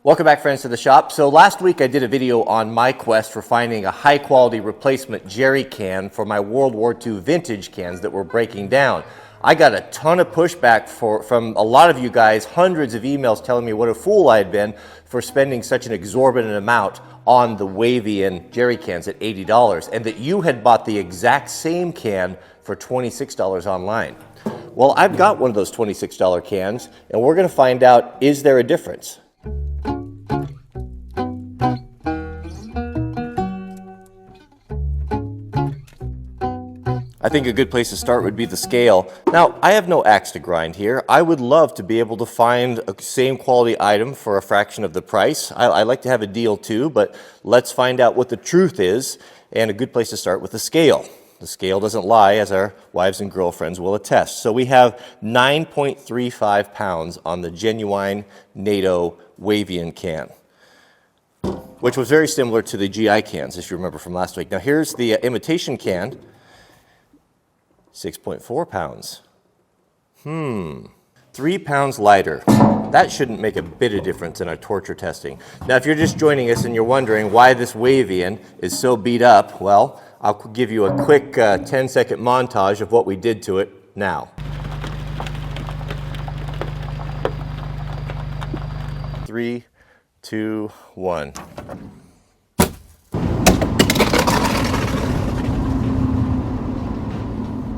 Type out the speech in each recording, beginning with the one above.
Welcome back, friends, to the shop. So last week I did a video on my quest for finding a high quality replacement jerry can for my World War II vintage cans that were breaking down. I got a ton of pushback from a lot of you guys, hundreds of emails telling me what a fool I had been for spending such an exorbitant amount on the Wavian jerry cans at $80, and that you had bought the exact same can for $26 online. Well, I've got one of those $26 cans, and we're going to find out, is there a difference? I think a good place to start would be the scale. Now, I have no axe to grind here. I would love to be able to find a same quality item for a fraction of the price. I like to have a deal too, but let's find out what the truth is, and a good place to start with the scale. The scale doesn't lie, as our wives and girlfriends will attest. So we have 9.35 pounds on the genuine NATO Wavian can, which was very similar to the GI cans, if you remember from last week. Now here's the imitation can. 6.4 pounds. 3 pounds lighter. That shouldn't make a bit of difference in our torture testing. Now, if you're just joining us and you're wondering why this Wavian is so beat up, well, I'll give you a quick 10-second montage of what we did to it now. 3, 2, 1.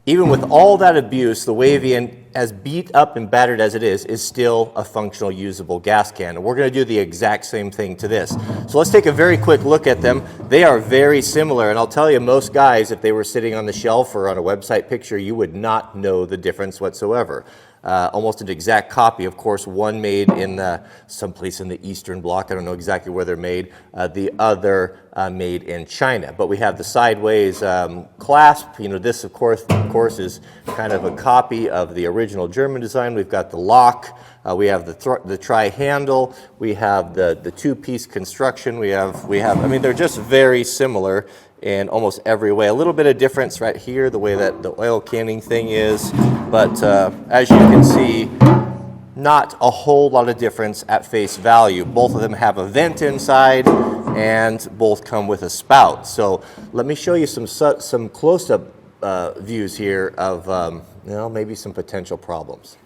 Even with all that abuse, the Wavian, as beat up and battered as it is still a functional, usable gas can. And we're going to do the exact same thing to this. So let's take a very quick look at them. They are very similar, and I'll tell you, most guys, if they were sitting on the shelf or on a website picture, you would not know the difference whatsoever. Almost an exact copy. Of course, one made in someplace in the Eastern Bloc. I don't know exactly where they're made. The other made in China. But we have the sideways clasp. You know, this, of course, is kind of a copy of the original German design. We've got the lock. We have the tri-handle. We have the two-piece construction. We have. I mean, they're just very similar in almost every way. A little bit of difference right here, the way that the oil canning thing is, but as you can see, not a whole lot of difference at face value. Both of them have a vent inside, and both come with a spout. So let me show you some close-up views here of maybe some potential problems.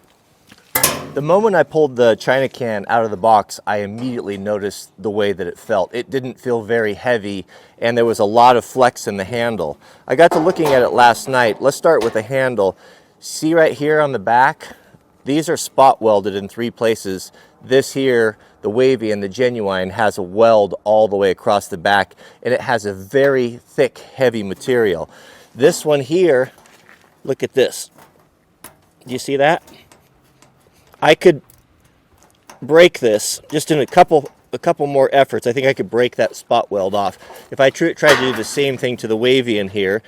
The moment I pulled the China can out of the box, I immediately noticed the way that it felt. It didn't feel very heavy, and there was a lot of flex in the handle. I got to looking at it last night. Let's start with the handle. See right here on the back? These are spot welded in 3 places. This here, the Wavian, the genuine, has a weld all the way across the back, and it has a very thick, heavy material. This one here, look at this. Do you see that? I could break this just in a couple more efforts. I think I could break that spot weld off. If I try to do the same thing to the Wavian here,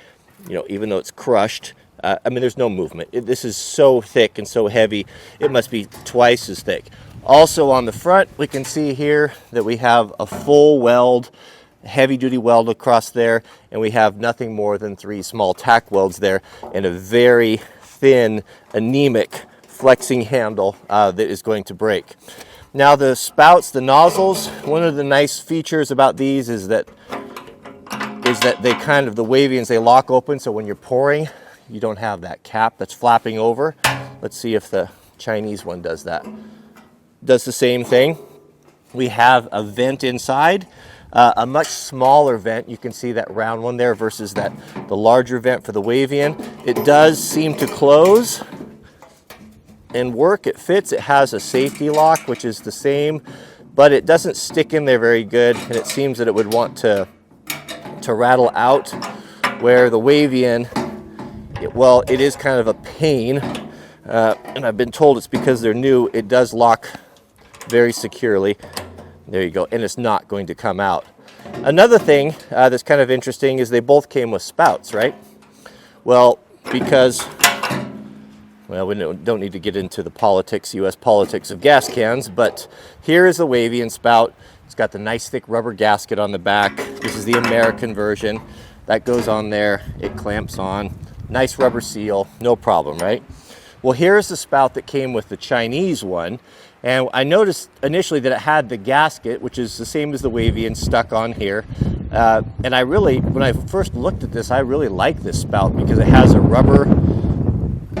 even though it's crushed, I mean, there's no movement. This is so thick and so heavy, it must be twice as thick. Also on the front, we can see here that we have a full weld, heavy-duty weld across there, and we have nothing more than 3 small tack welds there, and a very thin, anemic flexing handle that is going to break. Now the spouts, the nozzles, one of the nice features about these is that they kind of, the Wavians, they lock open, so when you're pouring, you don't have that cap that's flapping over. Let's see if the Chinese one does that. Does the same thing. We have a vent inside, a much smaller vent. You can see that round one there versus the larger vent for the Wavian. It does seem to close and work. It fits. It has a safety lock, which is the same, but it doesn't stick in there very good, and it seems that it would want to rattle out, where the Wavian, it is kind of a pain, and I've been told it's because they're new. It does lock very securely. There you go, and it's not going to come out. Another thing that's kind of interesting is they both came with spouts, right? Well, because we don't need to get into the politics, U.S. politics of gas cans, but here is the Wavian spout. It's got the nice thick rubber gasket on the back. This is the American version. That goes on there, it clamps on. Nice rubber seal, no problem, right? Well, here's the spout that came with the Chinese one, And I noticed initially that it had the gasket, which is the same as the Wavian, stuck on here. And I really, when I first looked at this, I really like this spout because it has a rubber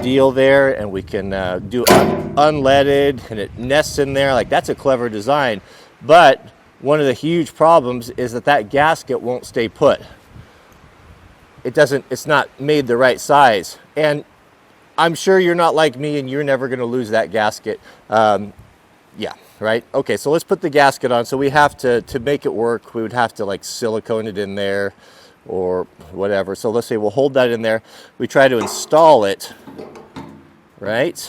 deal there, and we can do unleaded, and it nests in there. Like, that's a clever design. But one of the huge problems is that gasket won't stay put. It's not made the right size. And I'm sure you're not like me and you're never going to lose that gasket. Yeah, right? Okay, so let's put the gasket on. So we have to make it work, we would have to like silicone it in there or whatever. So let's say we'll hold that in there. We try to install it, right?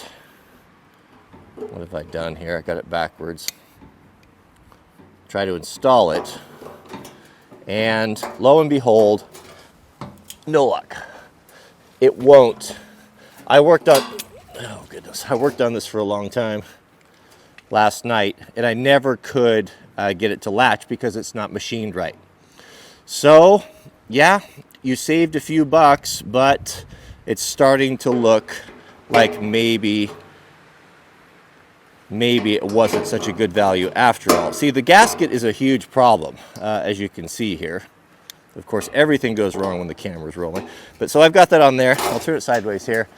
What have I done here? I got it backwards. Try to install it. And lo and behold, no luck. It won't. I worked on this for a long time last night, and I never could get it to latch because it's not machined right. So yeah, you saved a few bucks, but it's starting to look like maybe it wasn't such a good value after all. See, the gasket is a huge problem, as you can see here. Of course, everything goes wrong when the camera's rolling. But so I've got that on there. I'll turn it sideways here.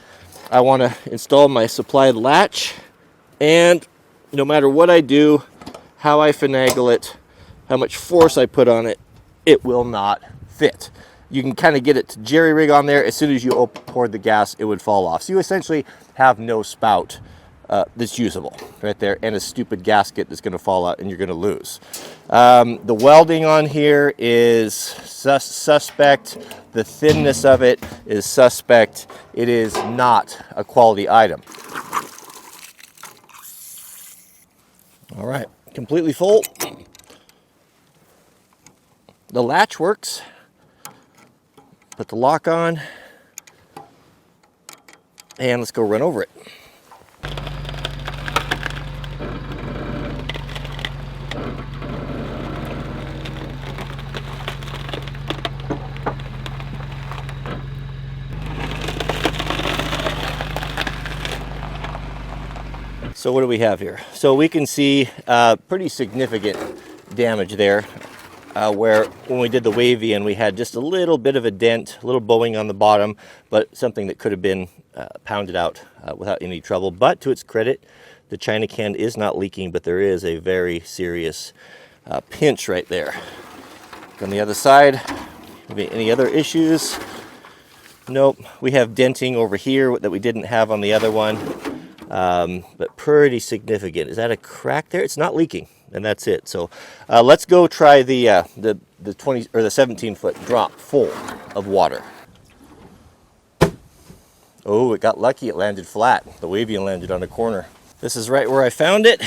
I want to install my supplied latch, and no matter what I do, how I finagle it, how much force I put on it, it will not fit. You can kind of get it to jerry rig on there. As soon as you pour the gas, it would fall off. So you essentially have no spout that's usable right there, and a stupid gasket that's going to fall out and you're going to lose. The welding on here is suspect. The thinness of it is suspect. It is not a quality item. All right, completely full. The latch works. Put the lock on, and let's go run over it. So what do we have here? So we can see pretty significant damage there, where when we did the Wavian, we had just a little bit of a dent, a little bowing on the bottom, but something that could have been pounded out without any trouble. But to its credit, the China can is not leaking, but there is a very serious pinch right there. On the other side, any other issues? Nope. We have denting over here that we didn't have on the other one. But pretty significant. Is that a crack there? It's not leaking, and that's it. So let's go try the 20 or the 17-foot drop full of water. Oh, it got lucky. It landed flat. The Wavian landed on a corner. This is right where I found it.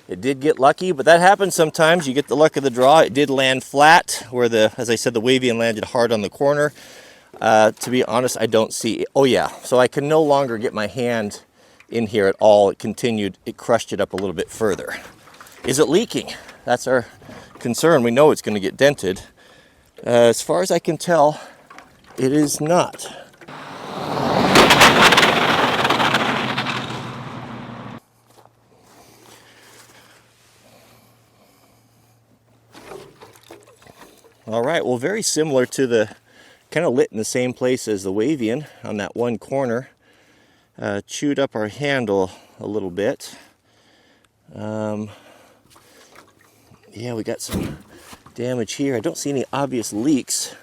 It did get lucky, but that happens sometimes. You get the luck of the draw. It did land flat where as I said, the Wavian landed hard on the corner. To be honest, I don't see. Oh yeah. So I can no longer get my hand in here at all. It crushed it up a little bit further. Is it leaking? That's our concern. We know it's going to get dented. As far as I can tell, it is not. All right, well, very similar to the, kind of lit in the same place as the Wavian on that one corner. Chewed up our handle a little bit. Yeah, we got some damage here. I don't see any obvious leaks.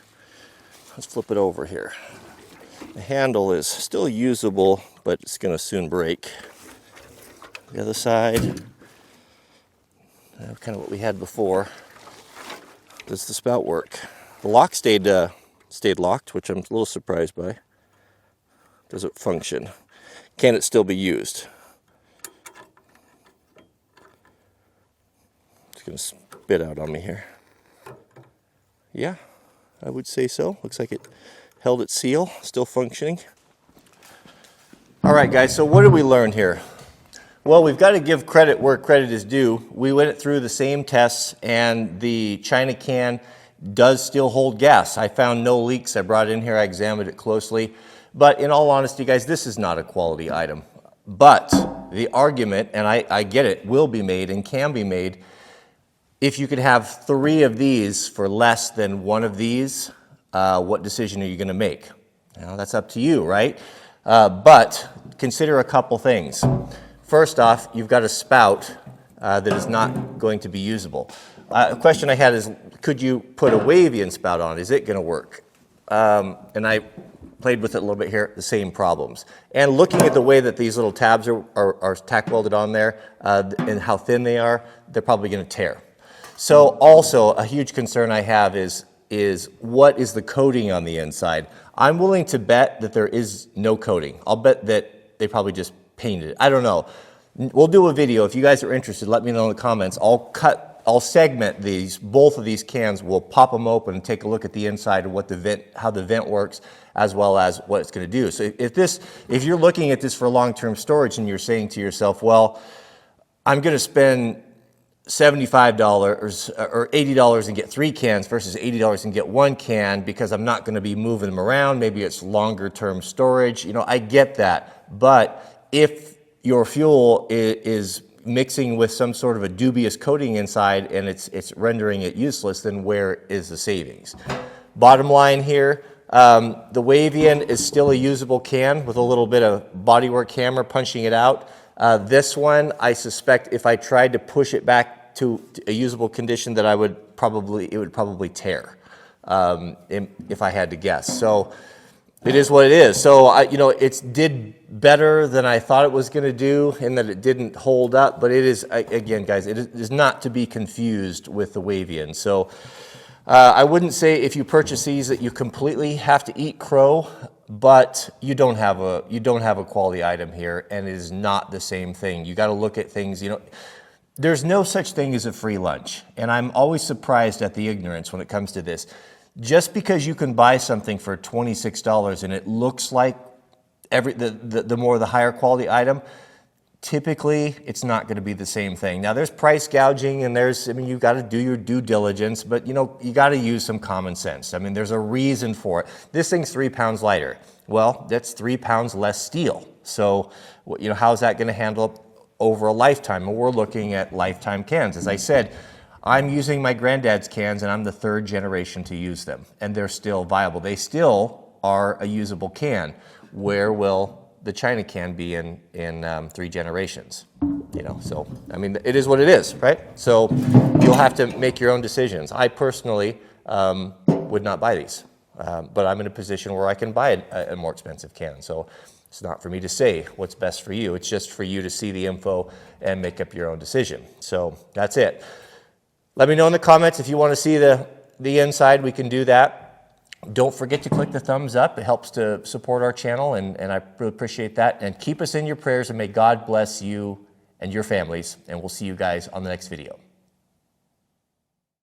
Let's flip it over here. The handle is still usable, but it's going to soon break. The other side, kind of what we had before. Does the spout work? The lock stayed locked, which I'm a little surprised by. Does it function? Can it still be used? It's going to spit out on me here. Yeah, I would say so. Looks like it held its seal, still functioning. All right, guys, so what did we learn here? Well, we've got to give credit where credit is due. We went through the same tests, and the China can does still hold gas. I found no leaks. I brought it in here. I examined it closely. But in all honesty, guys, this is not a quality item. But the argument, and I get it, will be made and can be made, if you could have 3 of these for less than 1 of these, what decision are you going to make? Now, that's up to you, right? But consider a couple things. First off, you've got a spout that is not going to be usable. A question I had is, could you put a Wavian spout on? Is it going to work? And I played with it a little bit here, the same problems. And looking at the way that these little tabs are tack welded on there and how thin they are, they're probably going to tear. So also a huge concern I have is what is the coating on the inside? I'm willing to bet that there is no coating. I'll bet that they probably just painted it. I don't know. We'll do a video. If you guys are interested, let me know in the comments. I'll segment these, both of these cans. We'll pop them open and take a look at the inside of what how the vent works, as well as what it's going to do. So if you're looking at this for long-term storage and you're saying to yourself, well, I'm going to spend $75 or $80 and get 3 cans versus $80 and get 1 can because I'm not going to be moving them around. Maybe it's longer term storage. You know, I get that. But if your fuel is mixing with some sort of a dubious coating inside and it's rendering it useless, then where is the savings? Bottom line here, the Wavian is still a usable can with a little bit of bodywork hammer punching it out. This one, I suspect if I tried to push it back to a usable condition, that it would probably tear, if I had to guess. So it is what it is. So it did better than I thought it was going to do, in that it didn't hold up. But it is, again, guys, it is not to be confused with the Wavian. So I wouldn't say if you purchase these that you completely have to eat crow, but you don't have a quality item here, and it is not the same thing. You got to look at things. There's no such thing as a free lunch, and I'm always surprised at the ignorance when it comes to this. Just because you can buy something for $26 and it looks like the higher quality item, typically it's not going to be the same thing. Now there's price gouging and you've got to do your due diligence, but you got to use some common sense. I mean, there's a reason for it. This thing's 3 pounds lighter. Well, that's 3 pounds less steel. So, how's that going to handle up over a lifetime? And we're looking at lifetime cans. As I said, I'm using my granddad's cans and I'm the 3rd generation to use them, and they're still viable. They still are a usable can. Where will the China can be in 3 generations? So I mean, it is what it is, right? So you'll have to make your own decisions. I personally would not buy these, but I'm in a position where I can buy a more expensive can. So it's not for me to say what's best for you. It's just for you to see the info and make up your own decision. So that's it. Let me know in the comments if you want to see the inside. We can do that. Don't forget to click the thumbs up. It helps to support our channel, and I really appreciate that. And keep us in your prayers, and may God bless you and your families. And we'll see you guys on the next video.